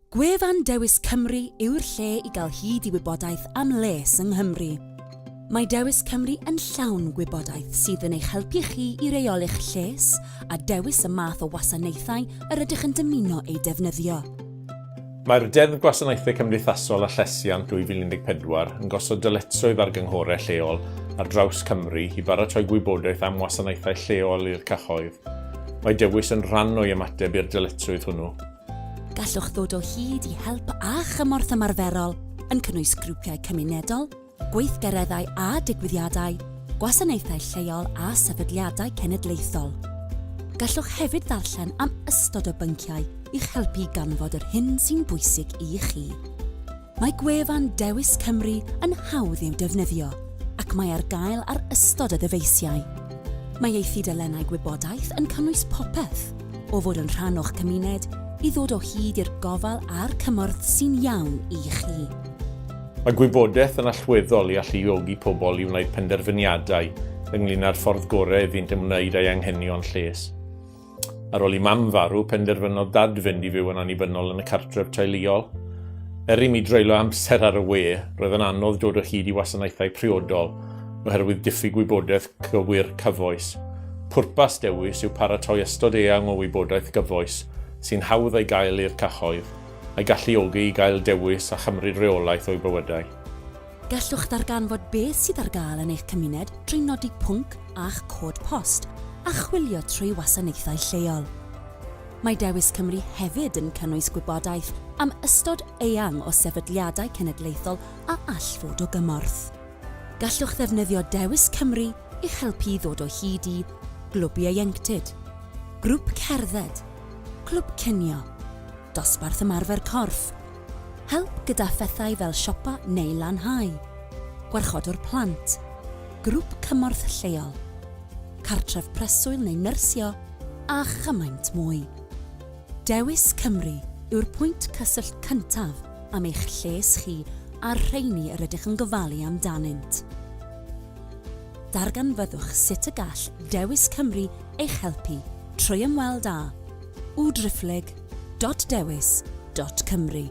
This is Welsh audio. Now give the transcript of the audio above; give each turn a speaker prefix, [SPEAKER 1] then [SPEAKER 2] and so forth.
[SPEAKER 1] Gwefan Dewis Cymru yw'r lle i gael hyd i wybodaeth am les yng Nghymru. Mae Dewis Cymru yn llawn gwybodaeth sydd yn eich helpu chi i reoli'ch lles a dewis y math o wasanaethau yr ydych yn dymuno ei defnyddio.
[SPEAKER 2] Mae'r Deddf Gwasanaethau Cymdeithasol a Llesiant 2014 yn gosod dyletswydd ar gynghorau lleol ar draws Cymru i baratoi gwybodaeth am wasanaethau lleol i'r cyhoedd. Mae Dewis yn rhan o'i ymateb i'r dyletswydd hwnnw.
[SPEAKER 1] Gallwch ddod o hyd i help a chymorth ymarferol yn cynnwys grwpiau cymunedol, gweithgareddau a digwyddiadau, gwasanaethau lleol a sefydliadau cenedlaethol. Gallwch hefyd ddarllen am ystod o bynciau i'ch helpu ganfod yr hyn sy'n bwysig i chi. Mae gwefan Dewis Cymru yn hawdd i'w defnyddio ac mae ar gael ar ystod y ddyfeisiau. Mae ei thudalennau gwybodaeth yn cynnwys popeth, o fod yn rhan o'ch cymuned i ddod o hyd i'r gofal a'r cymorth sy'n iawn i chi.
[SPEAKER 2] Mae gwybodaeth yn allweddol i alluogi pobl i wneud penderfyniadau ynglŷn â'r ffordd gorau iddynt ymwneud â'i anghenion lles. Ar ôl i mam farw, penderfynodd dad fynd i fyw yn annibynnol yn y cartref teuluol. I mi dreulio amser ar y we, roedd yn anodd dod o hyd i wasanaethau priodol oherwydd diffyg gwybodaeth gywir cyfoes. Pwrpas Dewis yw paratoi ystod eang o wybodaeth gyfoes sy'n hawdd ei gael i'r cyhoedd, a'i galluogi i gael dewis a chymryd reolaeth o'i bywydau.
[SPEAKER 1] Gallwch ddarganfod beth sydd ar gael yn eich cymuned drwy nodi pwnc a'ch cod post a chwilio trwy wasanaethau lleol. Mae Dewis Cymru hefyd yn cynnwys gwybodaeth am ystod eang o sefydliadau cenedlaethol a all fod o gymorth. Gallwch ddefnyddio Dewis Cymru i'ch helpu ddod o hyd i glwbiau ieuenctid, grŵp cerdded, clwb cinio, dosbarth ymarfer corff, help gyda phethau fel siopa neu lanhau, gwarchodwr plant, grŵp cymorth lleol, cartref preswyl neu nyrsio, a chymaint mwy. Dewis Cymru yw'r pwynt cysyllt cyntaf am eich lles chi a'r rheini yr ydych yn gofalu amdanynt. Darganfyddwch sut y gall Dewis Cymru eich helpu trwy ymweld â www.dewis.cymru.